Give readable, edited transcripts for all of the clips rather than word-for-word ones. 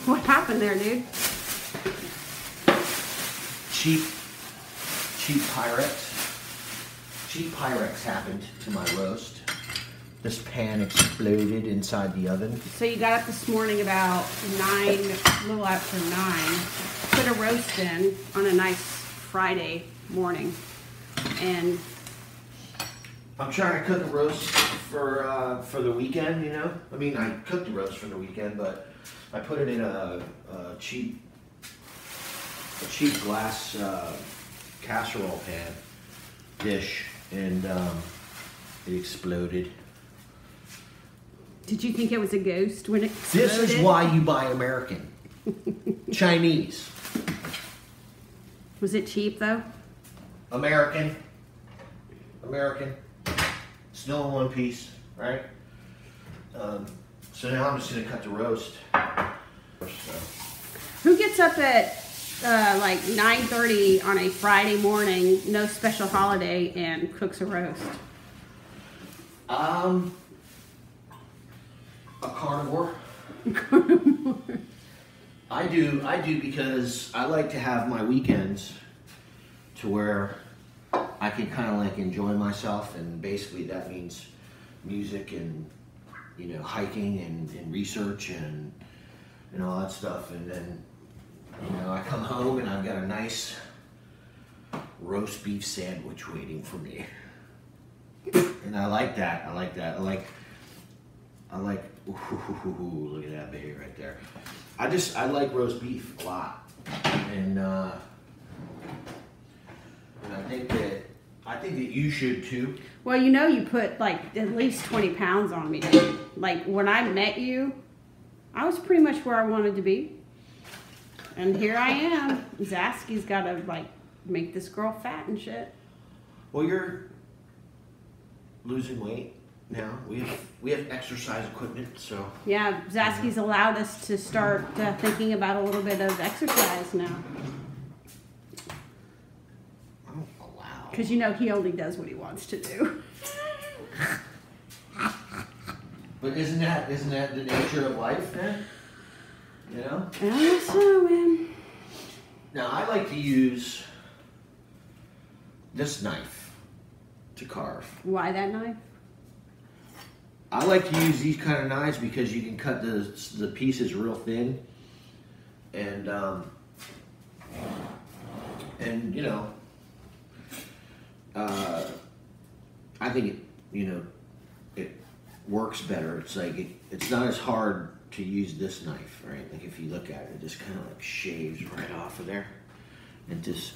What happened there, dude? Cheap Pyrex. Cheap Pyrex happened to my roast. This pan exploded inside the oven. So you got up this morning about 9, a little after 9. Put a roast in on a nice Friday morning. And I'm trying to cook a roast for the weekend, you know? I mean, I cooked the roast for the weekend, but I put it in a cheap glass casserole pan dish, and it exploded. did you think it was a ghost when it exploded? This is why you buy American. Chinese. Was it cheap though? American. Still in one piece, right? So now I'm just gonna cut the roast. Who gets up at like 9:30 on a Friday morning, no special holiday, and cooks a roast? A carnivore. I do because I like to have my weekends to where I can kind of like enjoy myself, and basically that means music and, you know, hiking and research and all that stuff. And then, you know, I come home and I've got a nice roast beef sandwich waiting for me. And I like that. I like, ooh, look at that baby right there. I like roast beef a lot. And I think that you should too. Well, you know, you put like at least 20 pounds on me, dude. Like when I met you, I was pretty much where I wanted to be. And here I am. Zasky's got to like make this girl fat and shit. Well, you're losing weight now. We have exercise equipment, so. Yeah, Zasky's allowed us to start thinking about a little bit of exercise now. Because you know he only does what he wants to do. But isn't that the nature of life, man? You know? I guess so, man. Now I like to use this knife to carve. Why that knife? I like to use these kind of knives because you can cut the pieces real thin, and you know. I think it works better. It's like it's not as hard to use this knife, right? Like if you look at it, it just kind of like shaves right off of there. And just,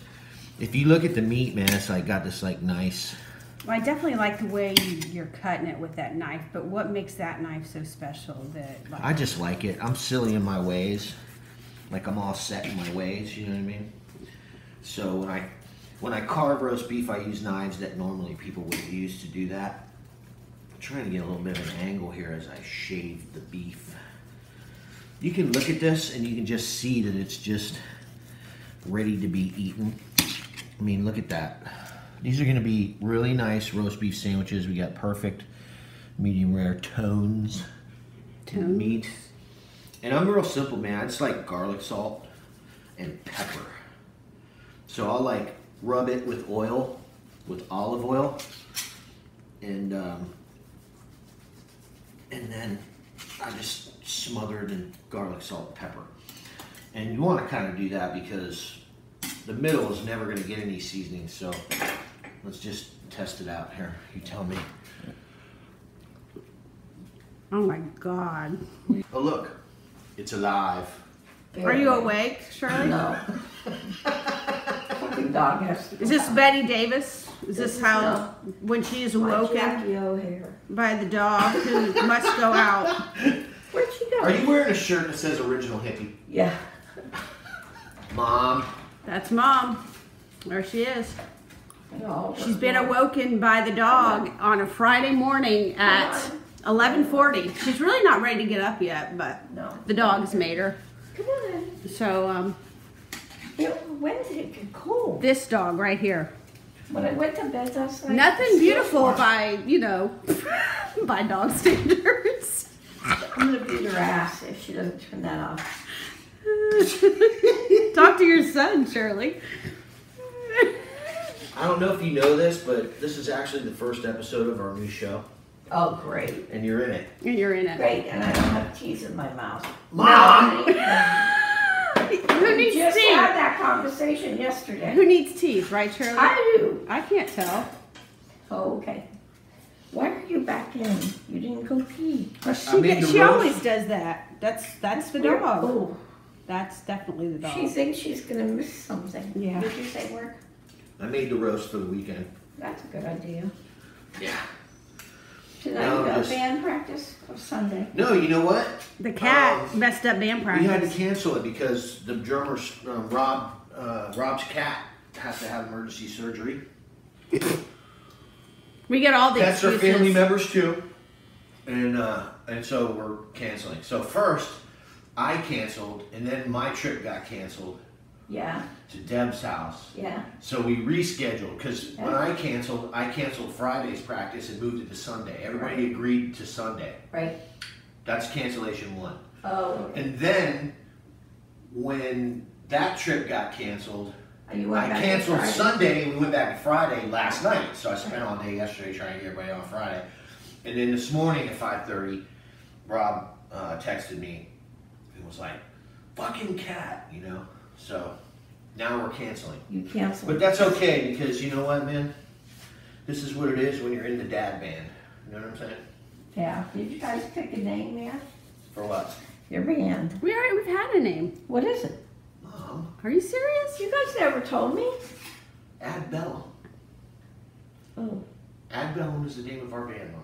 if you look at the meat, man, it's like got this like nice. Well, I definitely like the way you're cutting it with that knife, but what makes that knife so special that like, I just like it. I'm silly in my ways. Like I'm all set in my ways, you know what I mean? So when I carve roast beef, I use knives that normally people would use to do that. I'm trying to get a little bit of an angle here as I shave the beef. You can look at this and you can just see that it's just ready to be eaten. I mean, look at that. These are going to be really nice roast beef sandwiches. We got perfect medium rare tones to the meat. And I'm real simple, man. I just like garlic salt and pepper. So I'll like rub it with oil, with olive oil, and then I just smother it in garlic, salt, and pepper. And you want to kind of do that because the middle is never going to get any seasoning. So let's just test it out here. You tell me. oh my God. Oh look, it's alive. Are you awake, Shirley? No. Fucking dog has to go Is this out. Betty Davis? Is this how, No. when she is My awoken Jackie O'Hare. by the dog who must go out? Where'd she go? Are you wearing a shirt that says original hippie? Yeah. Mom. That's Mom. There she is. No, She's been awoken by the dog on a Friday morning at 11:40. She's really not ready to get up yet, but No. the dog's made her. Come on. So, When did it get cold? this dog right here. When I went to bed last night. Nothing it's beautiful still by, you know, by dog standards. warm. I'm gonna beat her ass if she doesn't turn that off. Talk to your son, Shirley. I don't know if you know this, but this is actually the first episode of our new show, Oh, great. and you're in it. And you're in it. Great, and I don't have teeth in my mouth. Mom! Who needs Just teeth? had that conversation yesterday. Who needs teeth, right, Shirley? I do. I can't tell. Oh, okay. Why are you back in? You didn't go pee. She, made the she roast. always does that. That's the Weird. dog. Oh, That's definitely the dog. she thinks she's gonna miss something. Yeah. Did you say work? I made the roast for the weekend. That's a good idea. Yeah. Tonight No, you got just- band practice or Sunday? No, you know what? The cat messed up band We had to practice. cancel it because the drummer, Rob's cat, has to have emergency surgery. We get all the Pets are excuses. family members too, and so we're canceling. So first, I canceled, and then my trip got canceled Yeah, to Deb's house. yeah. So we rescheduled because when I canceled Friday's practice and moved it to Sunday. Everybody agreed to Sunday. Right. That's cancellation one. Oh, okay. And then when that trip got canceled, You went I back to canceled Friday. Sunday and we went back to Friday last night. So I spent all day yesterday trying to get everybody on Friday. And then this morning at 5:30, Rob texted me and was like, fucking cat, you know? So now we're canceling. You canceled. But that's okay because you know what, man? This is what it is when you're in the dad band. You know what I'm saying? Yeah. Did you guys pick a name yet? For what? Your band. We've had a name. What is it? Mom, Are you serious? You guys never told me. Ad Bellum. Oh. Ad Bellum is the name of our band, Mom.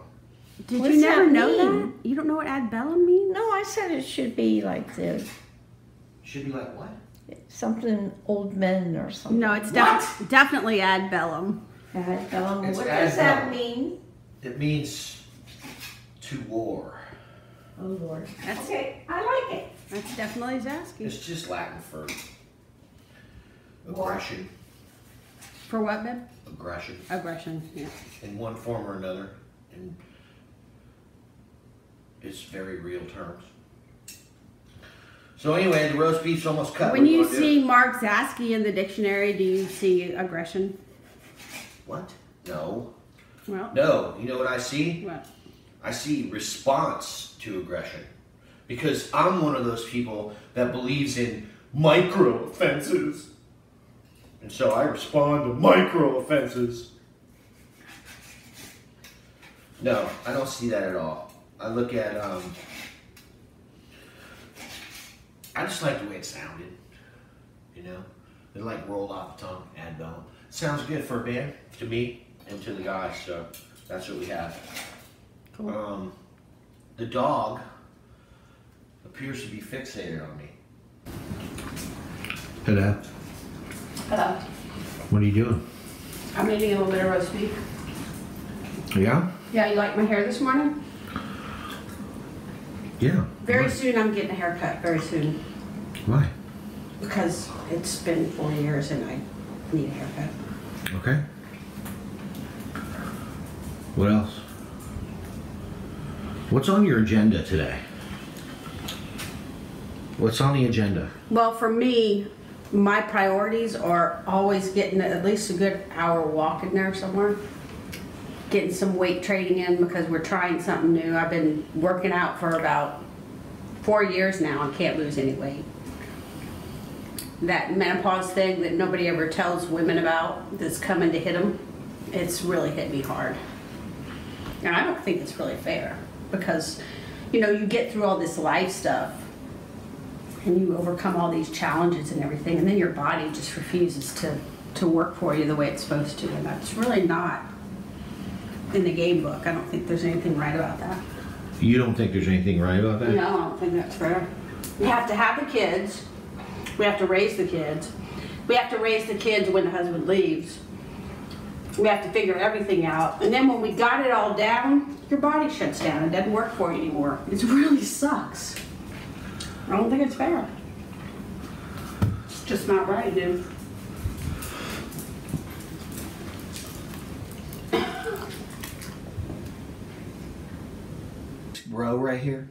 Did What's you never that know mean? that? You don't know what ad bellum means? No, I said it should be like the Should be like what? something old men or something. No, it's What? definitely ad bellum. What It's does that Adele. mean? It means to war. Oh Lord. That's Okay, I like it. That's definitely Zasky. It's just Latin for War. aggression. For what, babe? Aggression. Aggression, yeah. In one form or another. And it's very real terms. So anyway, the roast beef's almost cut. When What do you wanna do? see Mark Zasky in the dictionary, do you see aggression? What? No. Well, No. You know what I see? what? I see response to aggression. Because I'm one of those people that believes in micro offenses. And so I respond to micro offenses. No, I don't see that at all. I look at, I just like the way it sounded. You know? It like rolled off the tongue, ad bellum. Sounds good for a band, to me, and to the guys, so that's what we have. Cool. The dog appears to be fixated on me. Hey, Dad. Hello. What are you doing? I'm eating a little bit of roast beef. Yeah? Yeah, you like my hair this morning? Yeah. Very soon I'm getting a haircut, very soon. Why? Because it's been 4 years and I need a haircut. Okay. What else? What's on your agenda today? What's on the agenda? Well, for me, my priorities are always getting at least a good hour walk in there somewhere. Getting some weight training in because we're trying something new. I've been working out for about 4 years now and can't lose any weight. That menopause thing that nobody ever tells women about that's coming to hit them, it's really hit me hard. And I don't think it's really fair because, you know, you get through all this life stuff and you overcome all these challenges and everything, and then your body just refuses to work for you the way it's supposed to, and that's really not in the game book. I don't think there's anything right about that. You don't think there's anything right about that? No, I don't think that's fair. We have to have the kids. We have to raise the kids. We have to raise the kids when the husband leaves. We have to figure everything out. And then when we got it all down, your body shuts down. It doesn't work for you anymore. It really sucks. I don't think it's fair. It's just not right, dude. Row right here.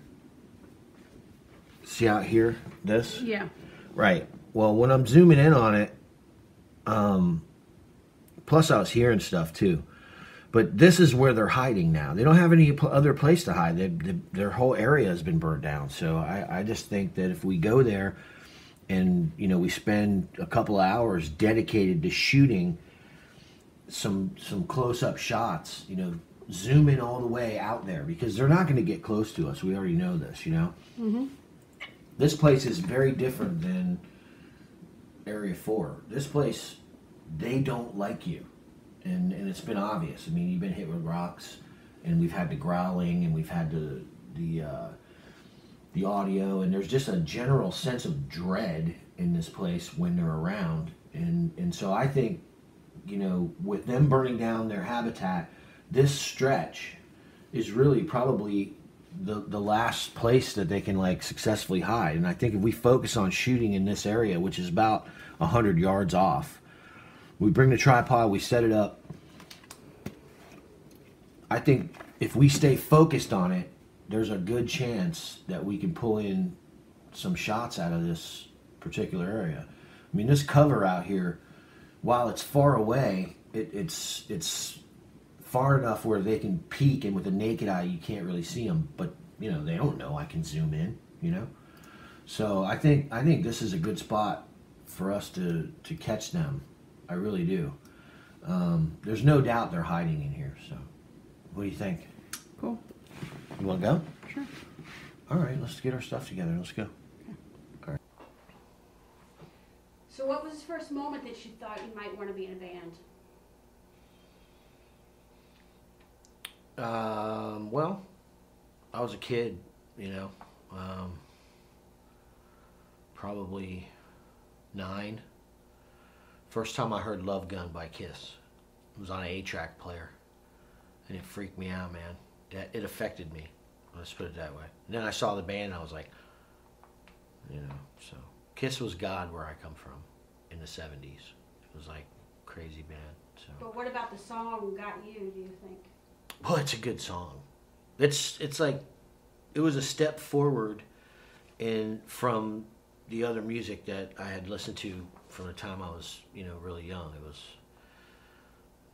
See out here? This? Yeah. Right. Well, when I'm zooming in on it, plus I was hearing stuff too. But this is where they're hiding now. They don't have any other place to hide. Their whole area has been burned down. So I just think that if we go there and, you know, we spend a couple of hours dedicated to shooting some close-up shots, you know, zoom in all the way out there, because they're not going to get close to us. We already know this, you know. Mm-hmm. This place is very different than Area 4. This place, they don't like you. And it's been obvious. I mean, you've been hit with rocks, and we've had the growling, and we've had the audio, and there's just a general sense of dread in this place when they're around. And so I think, you know, with them burning down their habitat, this stretch is really probably the last place that they can like successfully hide. And I think if we focus on shooting in this area, which is about 100 yards off, we bring the tripod, we set it up. I think if we stay focused on it, there's a good chance that we can pull in some shots out of this particular area. I mean, this cover out here, while it's far away, it's far enough where they can peek, and with the naked eye you can't really see them. But you know, they don't know I can zoom in. You know, so I think this is a good spot for us to catch them. I really do. There's no doubt they're hiding in here. So, what do you think? Cool. You want to go? Sure. All right, let's get our stuff together. Let's go. Okay. So what was the first moment that you thought you might want to be in a band? Well, I was a kid, you know, probably 9. First time I heard Love Gun by Kiss. It was on an 8-track player, and it freaked me out, man. It affected me. Let's put it that way. And then I saw the band, and I was like, you know, so Kiss was God where I come from in the 70s. It was like crazy band. So. But what about the song got you, do you think? Well, it's a good song. It's like it was a step forward from the other music that I had listened to from the time I was, you know, really young. It was,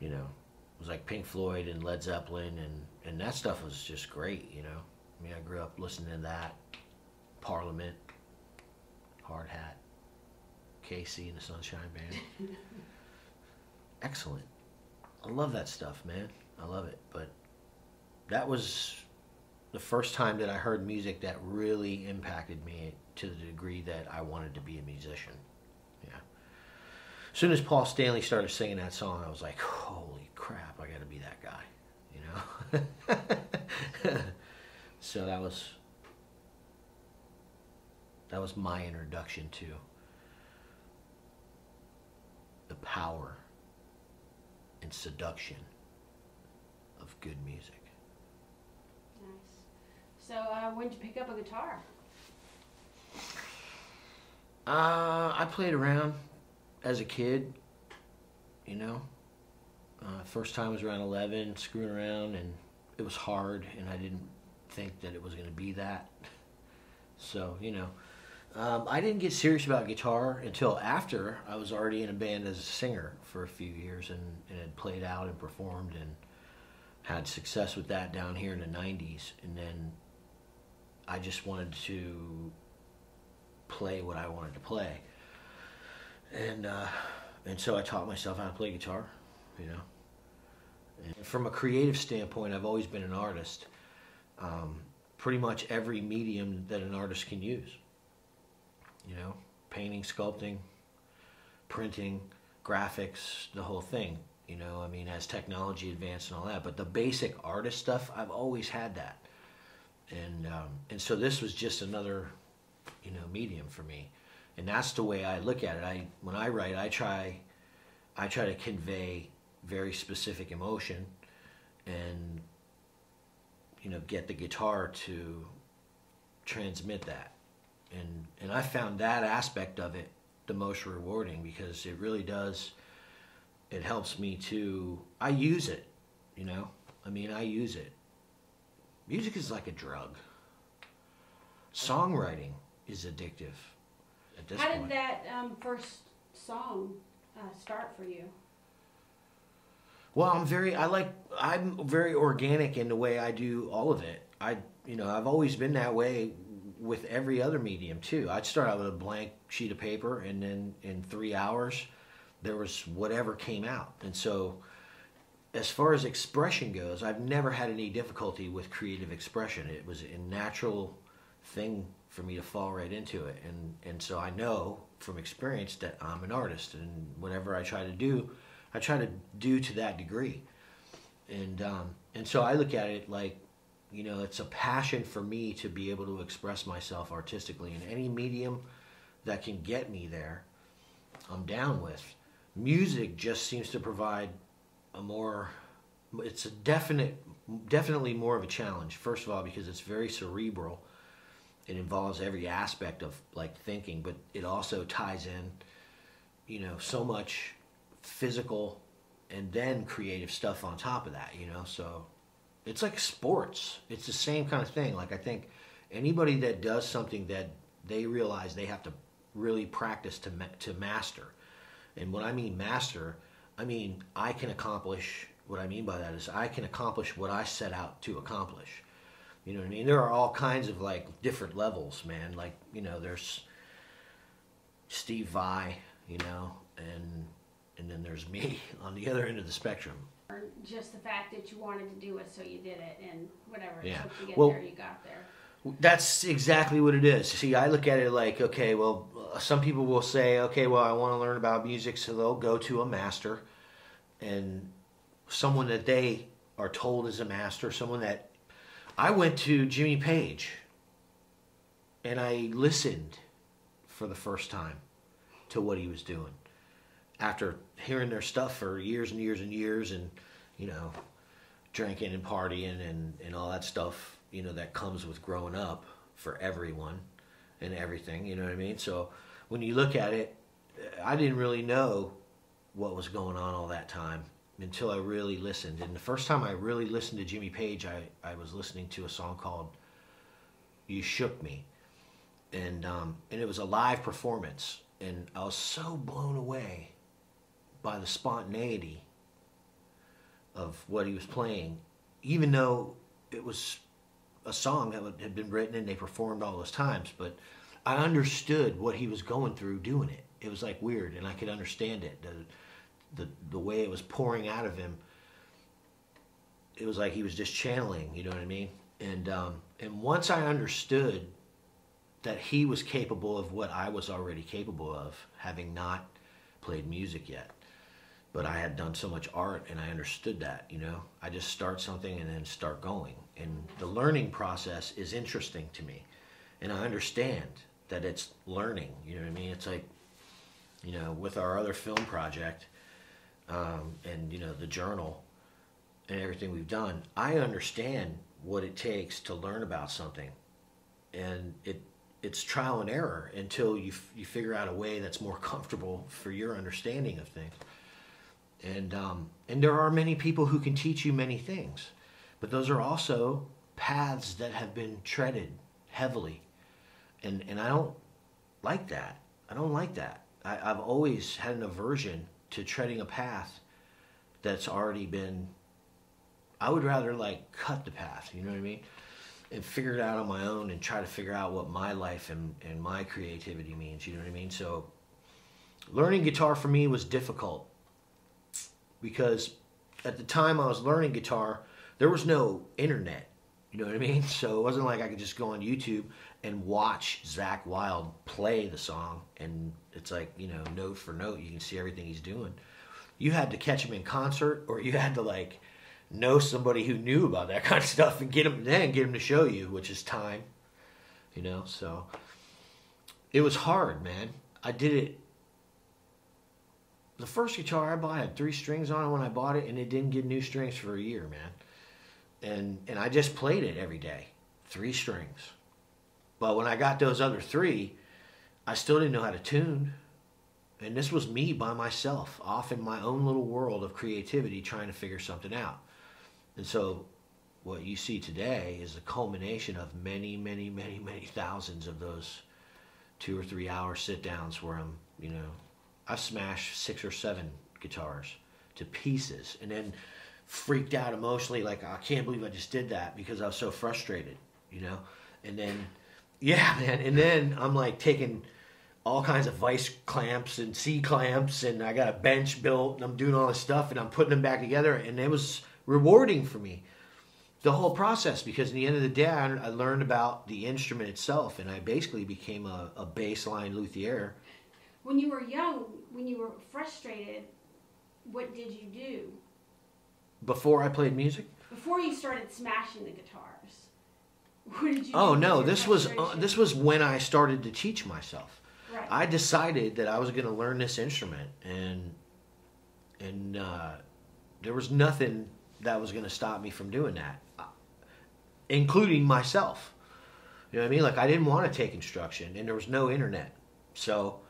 you know, it was like Pink Floyd and Led Zeppelin, and that stuff was just great, you know. I mean, I grew up listening to that, Parliament, Hard Hat, Casey and the Sunshine Band. Excellent. I love that stuff, man. I love it. But that was the first time that I heard music that really impacted me to the degree that I wanted to be a musician. Yeah. As soon as Paul Stanley started singing that song, I was like, holy crap, I got to be that guy, you know? So that was my introduction to the power and seduction of good music. Nice. So when did you pick up a guitar? I played around as a kid, you know. First time was around 11, screwing around, and it was hard, and I didn't think that it was going to be that. So, you know, I didn't get serious about guitar until after I was already in a band as a singer for a few years, and had played out and performed and had success with that down here in the 90s. And then I just wanted to play what I wanted to play. And so I taught myself how to play guitar, you know. And from a creative standpoint, I've always been an artist. Pretty much every medium that an artist can use. You know, painting, sculpting, printing, graphics, the whole thing. You know, I mean, as technology advanced and all that. But the basic artist stuff, I've always had that. And so this was just another, you know, medium for me. And that's the way I look at it. When I write, I try to convey very specific emotion, and you know, get the guitar to transmit that. And I found that aspect of it the most rewarding, because it really does, it helps me to, I use it, you know. I mean, I use it. Music is like a drug. Songwriting is addictive. at this How point. did that first song start for you? Well, I'm very organic in the way I do all of it. I've always been that way with every other medium too. I'd start out with a blank sheet of paper, and then in 3 hours, there was whatever came out. And so, as far as expression goes, I've never had any difficulty with creative expression. It was a natural thing for me to fall right into it, and so I know from experience that I'm an artist, and whatever I try to do to that degree. And so I look at it like, it's a passion for me to be able to express myself artistically in any medium that can get me there. I'm down with. Music just seems to provide it's definitely more of a challenge. First of all, because it's very cerebral. It involves every aspect of like thinking, but it also ties in, so much physical and then creative stuff on top of that, so it's like sports. It's the same kind of thing. Like, I think anybody that does something that they realize they have to really practice to master. And when I mean master, I mean I can accomplish, what I mean by that is I can accomplish what I set out to accomplish. You know what I mean? There are all kinds of like different levels, man. Like, there's Steve Vai, and then there's me on the other end of the spectrum. Or just the fact that you wanted to do it, so you did it, and whatever it Yeah. took to get Well, there, you got there. That's exactly what it is. See, I look at it like, okay, well, some people will say, okay, well, I want to learn about music, so they'll go to a master, and someone that they are told is a master, someone that... I went to Jimmy Page, and I listened for the first time to what he was doing. After hearing their stuff for years and years and years, and, drinking and partying and all that stuff, that comes with growing up for everyone and everything, you know what I mean? So when you look at it, I didn't really know what was going on all that time until I really listened. And the first time I really listened to Jimmy Page, I was listening to a song called You Shook Me. And it was a live performance. And I was so blown away by the spontaneity of what he was playing, even though it was a song that had been written and they performed all those times. But I understood what he was going through doing it. It was like weird, and I could understand it. The way it was pouring out of him, it was like he was just channeling, you know what I mean? And once I understood that he was capable of what I was already capable of, having not played music yet, but I had done so much art, and I understood that, I just start something and then start going. And the learning process is interesting to me, and I understand that it's learning, you know what I mean? It's like, with our other film project, and the journal and everything we've done, I understand what it takes to learn about something, and it's trial and error until you figure out a way that's more comfortable for your understanding of things. And there are many people who can teach you many things, but those are also paths that have been treaded heavily, and I don't like that. I've always had an aversion to treading a path that's already been... I would rather like cut the path, you know what I mean? And figure it out on my own and try to figure out what my life and my creativity means, you know what I mean? So learning guitar for me was difficult because at the time I was learning guitar, there was no internet, you know what I mean? So it wasn't like I could just go on YouTube and watch Zakk Wylde play the song, and it's like, note for note, you can see everything he's doing. You had to catch him in concert, or you had to like know somebody who knew about that kind of stuff and get him to show you, which is time, so it was hard, man. I did it. The first guitar I bought had 3 strings on it when I bought it, and it didn't get new strings for a year, man. And I just played it every day, 3 strings. But when I got those other 3, I still didn't know how to tune. And this was me by myself, off in my own little world of creativity, trying to figure something out. And so what you see today is a culmination of many, many, many, many thousands of those 2 or 3 hour sit downs where I'm, you know, I smashed 6 or 7 guitars to pieces, and then freaked out emotionally, like, I can't believe I just did that, because I was so frustrated, you know. And then, yeah, man, and then I'm like taking all kinds of vice clamps and C clamps, and I got a bench built, and I'm doing all this stuff, and I'm putting them back together, and it was rewarding for me, the whole process, because in the end of the day, I learned about the instrument itself, and I basically became a baseline luthier. When you were young, when you were frustrated, what did you do? Before I played music? Before you started smashing the guitars, what did you Oh do no, with your this was when I started to teach myself. Right. I decided that I was going to learn this instrument, and there was nothing that was going to stop me from doing that, including myself. You know what I mean? Like, I didn't want to take instruction, and there was no internet. So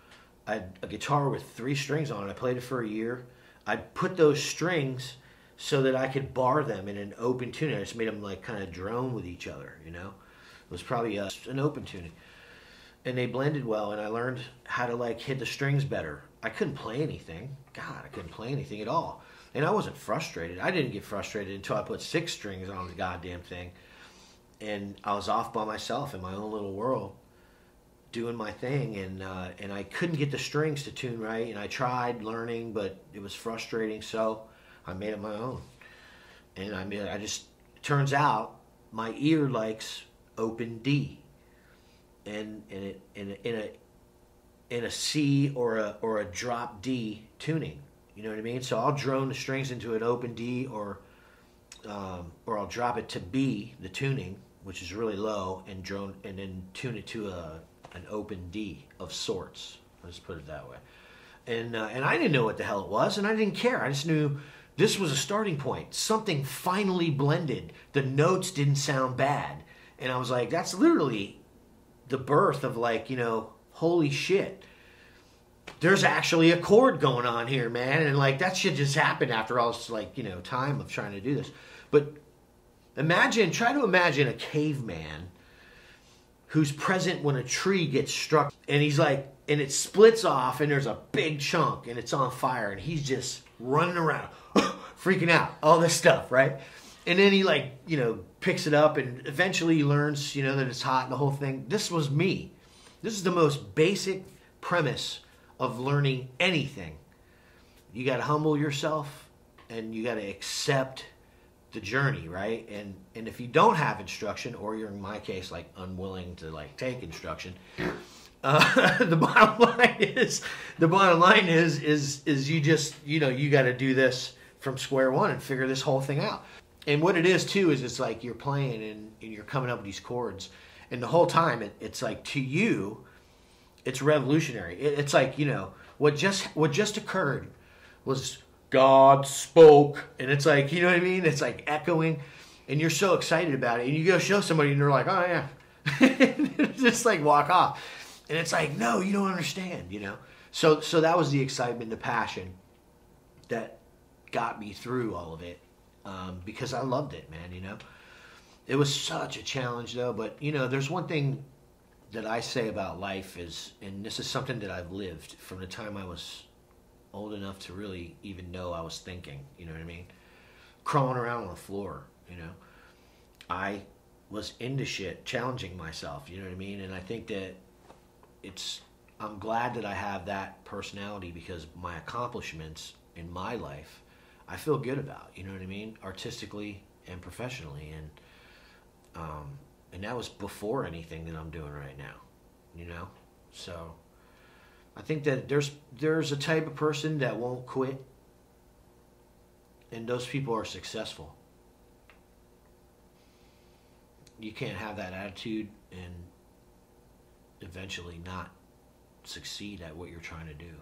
I had a guitar with 3 strings on it. I played it for a year. I put those strings so that I could bar them in an open tuning. I just made them like kind of drone with each other, you know? It was probably an open tuning. And they blended well, and I learned how to like hit the strings better. I couldn't play anything. God, I couldn't play anything at all. And I wasn't frustrated. I didn't get frustrated until I put 6 strings on the goddamn thing. And I was off by myself in my own little world, doing my thing, and I couldn't get the strings to tune right, and I tried learning, but it was frustrating, so I made it my own. And I mean, turns out my ear likes open D, and in a C or a drop D tuning. You know what I mean? So I'll drone the strings into an open D, or I'll drop it to B, the tuning, which is really low, and then tune it to an open D of sorts. Let's put it that way. And I didn't know what the hell it was, and I didn't care. I just knew this was a starting point. Something finally blended. The notes didn't sound bad. And I was like, that's literally the birth of, like, you know, holy shit. There's actually a chord going on here, man. And like, that shit just happened after all this, like, you know, time of trying to do this. But try to imagine a caveman who's present when a tree gets struck, and he's like, and it splits off, and there's a big chunk, and it's on fire, and he's just running around, freaking out, all this stuff, right? And then he, like, you know, picks it up, and eventually he learns, you know, that it's hot and the whole thing. This was me. This is the most basic premise of learning anything. You got to humble yourself, and you got to accept the journey, right? And if you don't have instruction, or you're, in my case, like, unwilling to like take instruction, the bottom line is you just, you know, you got to do this from square one and figure this whole thing out. And what it is too is it's like you're playing and you're coming up with these chords, and the whole time it's like, to you, it's revolutionary. It's like, you know, what just occurred was God spoke, and it's like, you know what I mean? It's like echoing, and you're so excited about it, and you go show somebody, and they're like, oh yeah, just like walk off, and it's like, no, you don't understand, you know. So that was the excitement, the passion that got me through all of it, because I loved it, man. You know, it was such a challenge though. But you know, there's one thing that I say about life is, and this is something that I've lived from the time I was old enough to really even know I was thinking, you know what I mean? Crawling around on the floor, you know. I was into shit, challenging myself, you know what I mean? And I think that I'm glad that I have that personality, because my accomplishments in my life, I feel good about, you know what I mean? Artistically and professionally. And that was before anything that I'm doing right now, you know? So I think that there's a type of person that won't quit, and those people are successful. You can't have that attitude and eventually not succeed at what you're trying to do.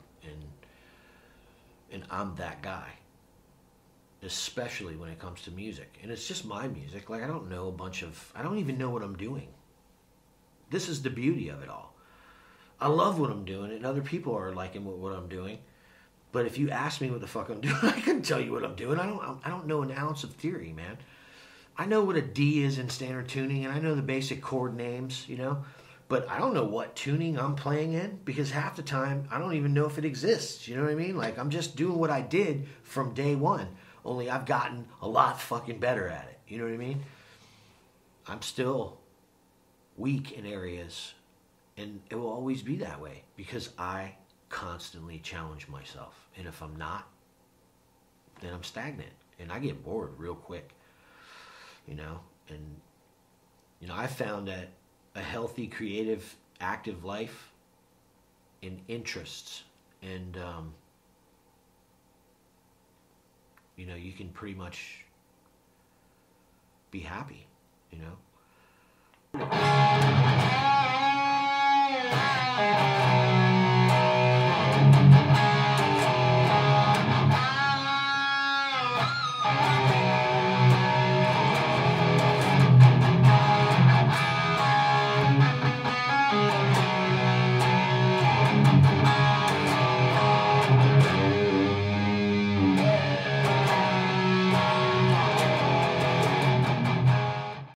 And I'm that guy, especially when it comes to music. And it's just my music. Like, I don't even know what I'm doing. This is the beauty of it all. I love what I'm doing, and other people are liking what I'm doing. But if you ask me what the fuck I'm doing, I couldn't tell you what I'm doing. I don't know an ounce of theory, man. I know what a D is in standard tuning, and I know the basic chord names, you know. But I don't know what tuning I'm playing in because half the time I don't even know if it exists. You know what I mean? Like I'm just doing what I did from day one. Only I've gotten a lot fucking better at it. You know what I mean? I'm still weak in areas, and it will always be that way because I constantly challenge myself. And if I'm not, then I'm stagnant and I get bored real quick. You know, and I found that a healthy, creative, active life in interests and you can pretty much be happy,